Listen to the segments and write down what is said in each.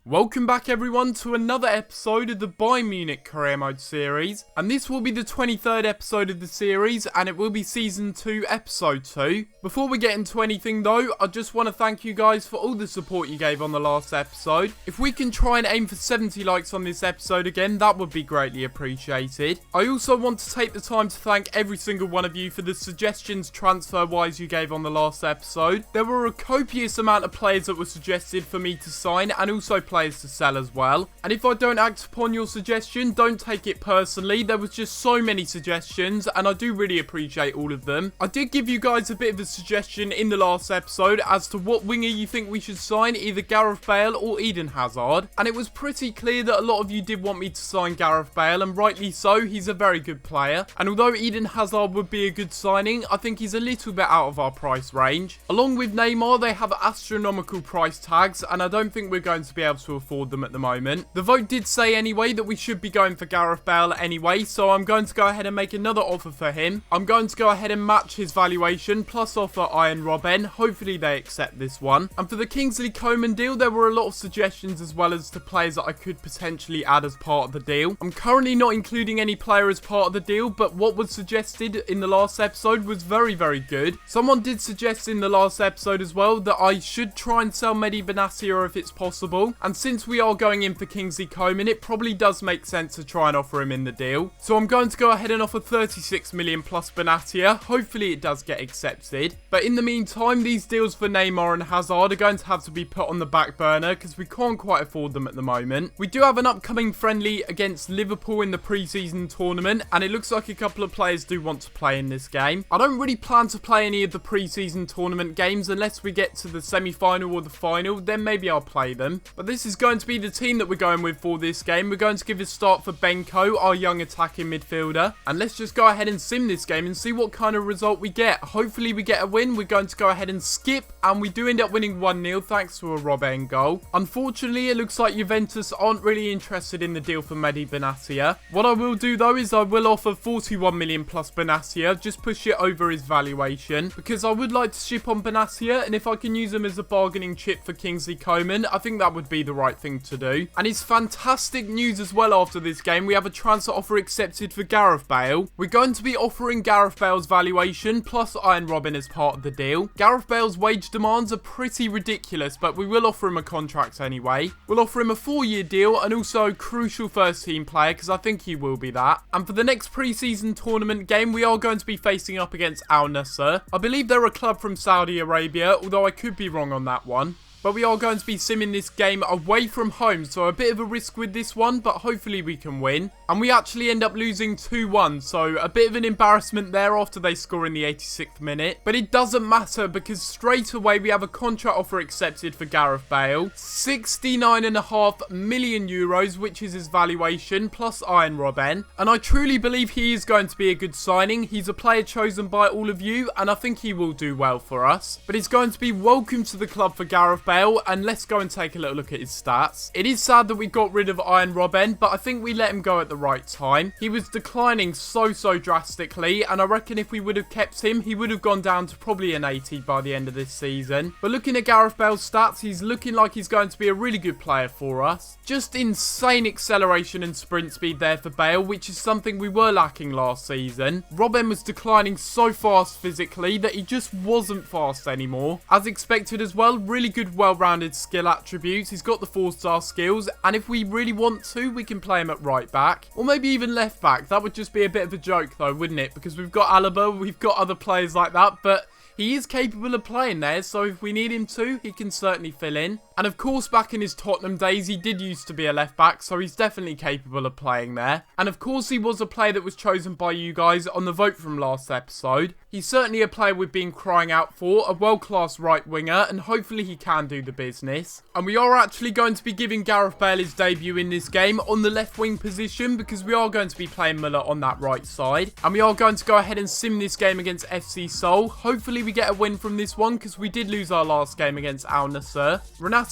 Welcome back everyone to another episode of the Bayern Munich Career Mode series, and this will be the 23rd episode of the series, and it will be Season 2, Episode 2. Before we get into anything though, I just want to thank you guys for all the support you gave on the last episode. If we can try and aim for 70 likes on this episode again, that would be greatly appreciated. I also want to take the time to thank every single one of you for the suggestions transfer-wise you gave on the last episode. There were a copious amount of players that were suggested for me to sign, and also players to sell as well. And if I don't act upon your suggestion, don't take it personally. There was just so many suggestions and I do really appreciate all of them. I did give you guys a bit of a suggestion in the last episode as to what winger you think we should sign, either Gareth Bale or Eden Hazard, and it was pretty clear that a lot of you did want me to sign Gareth Bale, and rightly so. He's a very good player, and although Eden Hazard would be a good signing, I think he's a little bit out of our price range. Along with Neymar, they have astronomical price tags, and I don't think we're going to be able to afford them at the moment. The vote did say anyway that we should be going for Gareth Bale anyway, so I'm going to go ahead and make another offer for him. I'm going to go ahead and match his valuation plus offer Arjen Robben. Hopefully they accept this one. And for the Kingsley Coman deal, there were a lot of suggestions as well as to players that I could potentially add as part of the deal. I'm currently not including any player as part of the deal, but what was suggested in the last episode was very, very good. Someone did suggest in the last episode as well that I should try and sell Mehdi Benatia if it's possible, and since we are going in for Kingsley Coman, it probably does make sense to try and offer him in the deal. So I'm going to go ahead and offer 36 million plus Benatia. Hopefully it does get accepted. But in the meantime, these deals for Neymar and Hazard are going to have to be put on the back burner because we can't quite afford them at the moment. We do have an upcoming friendly against Liverpool in the pre-season tournament, and it looks like a couple of players do want to play in this game. I don't really plan to play any of the pre-season tournament games unless we get to the semi-final or the final, then maybe I'll play them. But this is going to be the team that we're going with for this game. We're going to give a start for Decco, our young attacking midfielder, and let's just go ahead and sim this game and see what kind of result we get. Hopefully we get a win. We're going to go ahead and skip, and we do end up winning 1-0 thanks to a Robben goal. Unfortunately, it looks like Juventus aren't really interested in the deal for Mehdi Benatia. What I will do though is I will offer 41 million plus Benatia, just push it over his valuation, because I would like to ship on Benatia, and if I can use him as a bargaining chip for Kingsley Coman, I think that would be the right thing to do. And it's fantastic news as well after this game. We have a transfer offer accepted for Gareth Bale. We're going to be offering Gareth Bale's valuation plus Arjen Robben as part of the deal. Gareth Bale's wage demands are pretty ridiculous, but we will offer him a contract anyway. We'll offer him a 4-year deal and also a crucial first team player because I think he will be that. And for the next pre-season tournament game, we are going to be facing up against Al Nassr. I believe they're a club from Saudi Arabia, although I could be wrong on that one. But we are going to be simming this game away from home, so a bit of a risk with this one, but hopefully we can win. And we actually end up losing 2-1, so a bit of an embarrassment there after they score in the 86th minute. But it doesn't matter because straight away we have a contract offer accepted for Gareth Bale. 69.5 million euros, which is his valuation, plus Arjen Robben. And I truly believe he is going to be a good signing. He's a player chosen by all of you, and I think he will do well for us. But it's going to be welcome to the club for Gareth Bale. And let's go and take a little look at his stats. It is sad that we got rid of Arjen Robben, but I think we let him go at the right time. He was declining so drastically, and I reckon if we would have kept him, he would have gone down to probably an 80 by the end of this season. But looking at Gareth Bale's stats, he's looking like he's going to be a really good player for us. Just insane acceleration and sprint speed there for Bale, which is something we were lacking last season. Robben was declining so fast physically that he just wasn't fast anymore. As expected as well, really good well-rounded skill attributes. He's got the 4-star skills, and if we really want to, we can play him at right back or maybe even left back. That would just be a bit of a joke though, wouldn't it? Because we've got Alaba, we've got other players like that, but he is capable of playing there, so if we need him to, he can certainly fill in. And of course, back in his Tottenham days, he did used to be a left back, so he's definitely capable of playing there. And of course, he was a player that was chosen by you guys on the vote from last episode. He's certainly a player we've been crying out for, a world-class right winger, and hopefully he can do the business. And we are actually going to be giving Gareth Bale his debut in this game on the left wing position because we are going to be playing Muller on that right side. And we are going to go ahead and sim this game against FC Seoul. Hopefully we get a win from this one because we did lose our last game against Al Nassr.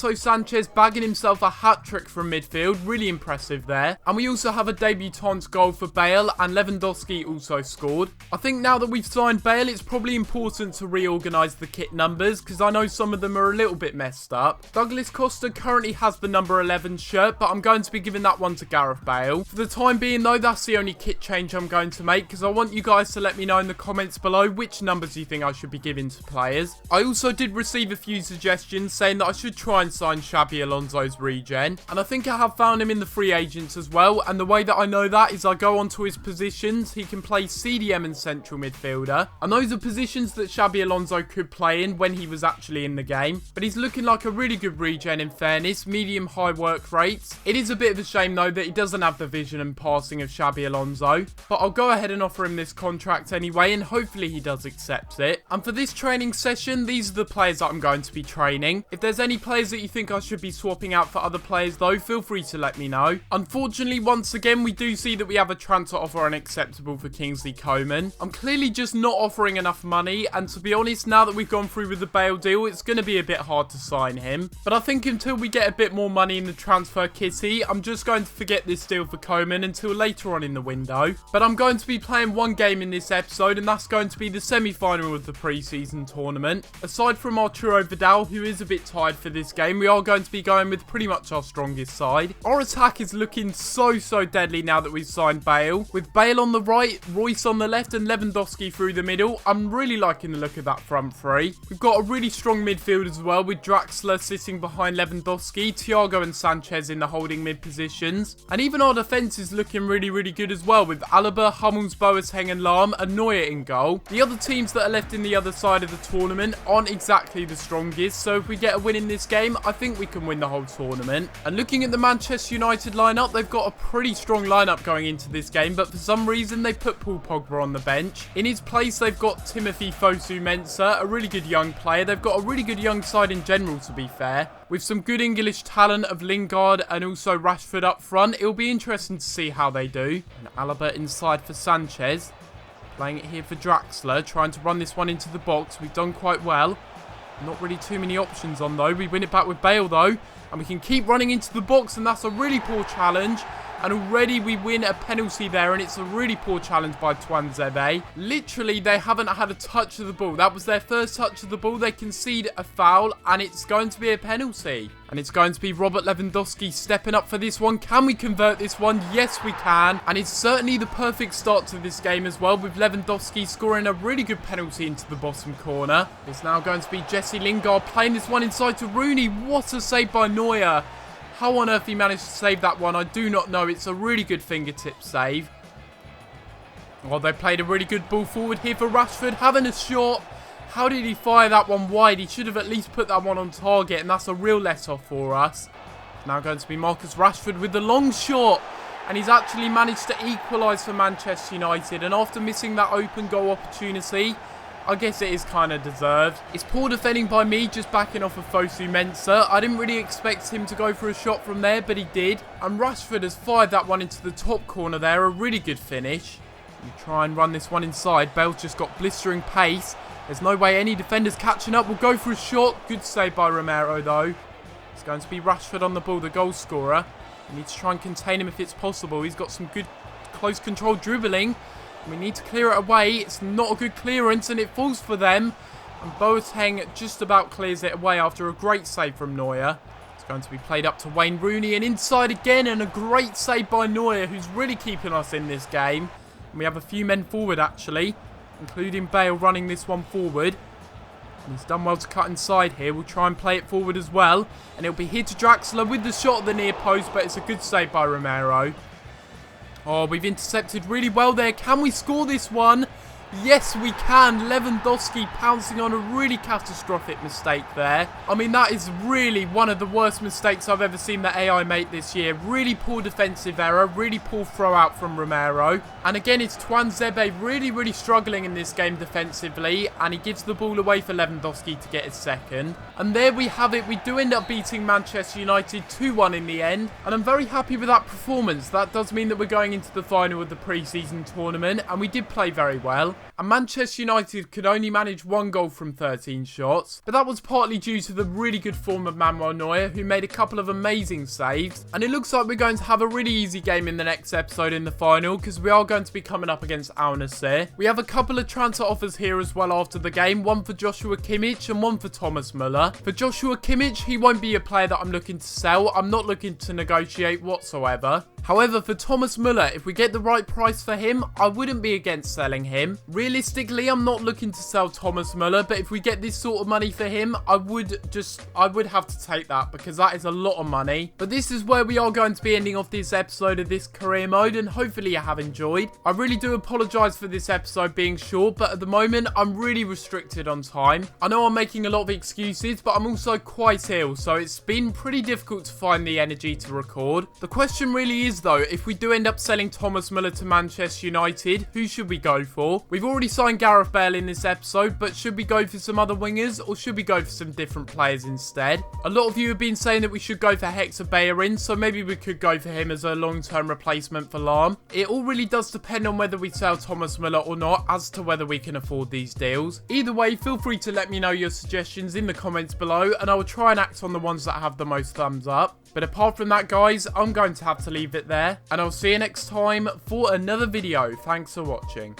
Renato Sanchez bagging himself a hat-trick from midfield. Really impressive there. And we also have a debutant goal for Bale, and Lewandowski also scored. I think now that we've signed Bale, it's probably important to reorganise the kit numbers, because I know some of them are a little bit messed up. Douglas Costa currently has the number 11 shirt, but I'm going to be giving that one to Gareth Bale. For the time being though, that's the only kit change I'm going to make, because I want you guys to let me know in the comments below which numbers you think I should be giving to players. I also did receive a few suggestions saying that I should try and sign Xabi Alonso's regen, and I think I have found him in the free agents as well, and the way that I know that is I go onto his positions. He can play CDM and central midfielder, and those are positions that Xabi Alonso could play in when he was actually in the game, but he's looking like a really good regen in fairness, medium high work rates. It is a bit of a shame though that he doesn't have the vision and passing of Xabi Alonso, but I'll go ahead and offer him this contract anyway, and hopefully he does accept it. And for this training session, these are the players that I'm going to be training. If there's any players that you think I should be swapping out for other players though, feel free to let me know. Unfortunately, once again, we do see that we have a transfer offer unacceptable for Kingsley Coman. I'm clearly just not offering enough money, and to be honest, now that we've gone through with the Bale deal, it's going to be a bit hard to sign him. But I think until we get a bit more money in the transfer kitty, I'm just going to forget this deal for Coman until later on in the window. But I'm going to be playing one game in this episode, and that's going to be the semi-final of the pre-season tournament. Aside from Arturo Vidal, who is a bit tired for this game, we are going to be going with pretty much our strongest side. Our attack is looking so deadly now that we've signed Bale. With Bale on the right, Royce on the left, and Lewandowski through the middle, I'm really liking the look of that front three. We've got a really strong midfield as well, with Draxler sitting behind Lewandowski, Thiago and Sanchez in the holding mid positions. And even our defence is looking really good as well, with Alaba, Hummels, Boateng and Lahm, and Neuer in goal. The other teams that are left in the other side of the tournament aren't exactly the strongest, so if we get a win in this game, I think we can win the whole tournament. And looking at the Manchester United lineup, they've got a pretty strong lineup going into this game, but for some reason they put Paul Pogba on the bench. In his place, they've got Timothy Fosu-Mensah, a really good young player. They've got a really good young side in general, to be fair, with some good English talent of Lingard and also Rashford up front. It'll be interesting to see how they do. And Alaba inside for Sanchez. Playing it here for Draxler, trying to run this one into the box. We've done quite well. Not really too many options on though. We win it back with Bale though, and we can keep running into the box, and that's a really poor challenge. And already we win a penalty there, and it's a really poor challenge by Tuanzebe. Literally, they haven't had a touch of the ball. That was their first touch of the ball. They concede a foul, and it's going to be a penalty. And it's going to be Robert Lewandowski stepping up for this one. Can we convert this one? Yes, we can. And it's certainly the perfect start to this game as well, with Lewandowski scoring a really good penalty into the bottom corner. It's now going to be Jesse Lingard playing this one inside to Rooney. What a save by Neuer. How on earth he managed to save that one, I do not know. It's a really good fingertip save. Well, they played a really good ball forward here for Rashford, having a shot. How did he fire that one wide? He should have at least put that one on target, and that's a real let-off for us. Now going to be Marcus Rashford with the long shot. And he's actually managed to equalise for Manchester United. And after missing that open goal opportunity, I guess it is kind of deserved. It's poor defending by me, just backing off of Fosu-Mensah. I didn't really expect him to go for a shot from there, but he did. And Rashford has fired that one into the top corner there. A really good finish. You try and run this one inside. Bale's just got blistering pace. There's no way any defender's catching up. We'll go for a shot. Good save by Romero, though. It's going to be Rashford on the ball, the goal scorer. We need to try and contain him if it's possible. He's got some good close control dribbling. We need to clear it away. It's not a good clearance, and it falls for them. And Boateng just about clears it away after a great save from Neuer. It's going to be played up to Wayne Rooney, and inside again, and a great save by Neuer, who's really keeping us in this game. And we have a few men forward, actually, including Bale running this one forward. And he's done well to cut inside here. We'll try and play it forward as well. And it'll be here to Draxler with the shot at the near post, but it's a good save by Romero. Oh, we've intercepted really well there. Can we score this one? Yes, we can. Lewandowski pouncing on a really catastrophic mistake there. I mean, that is really one of the worst mistakes I've ever seen the AI make this year. Really poor defensive error. Really poor throw out from Romero. And again, it's Tuanzebe really struggling in this game defensively. And he gives the ball away for Lewandowski to get his second. And there we have it. We do end up beating Manchester United 2-1 in the end. And I'm very happy with that performance. That does mean that we're going into the final of the pre-season tournament. And we did play very well. And Manchester United could only manage 1 goal from 13 shots, but that was partly due to the really good form of Manuel Neuer, who made a couple of amazing saves. And it looks like we're going to have a really easy game in the next episode in the final, because we are going to be coming up against Al Nassr. We have a couple of transfer offers here as well after the game, one for Joshua Kimmich and one for Thomas Müller. For Joshua Kimmich, he won't be a player that I'm looking to sell. I'm not looking to negotiate whatsoever. However, for Thomas Müller, if we get the right price for him, I wouldn't be against selling him. Realistically, I'm not looking to sell Thomas Müller, but if we get this sort of money for him, I would have to take that, because that is a lot of money. But this is where we are going to be ending off this episode of this career mode, and hopefully you have enjoyed. I really do apologise for this episode being short, but at the moment, I'm really restricted on time. I know I'm making a lot of excuses, but I'm also quite ill, so it's been pretty difficult to find the energy to record. The question really is, though, if we do end up selling Thomas Müller to Manchester United, who should we go for? We've already signed Gareth Bale in this episode, but should we go for some other wingers, or should we go for some different players instead? A lot of you have been saying that we should go for Hector Bellerin, so maybe we could go for him as a long-term replacement for Lahm. It all really does depend on whether we sell Thomas Müller or not, as to whether we can afford these deals. Either way, feel free to let me know your suggestions in the comments below, and I will try and act on the ones that have the most thumbs up. But apart from that, guys, I'm going to have to leave it there, and I'll see you next time for another video. Thanks for watching.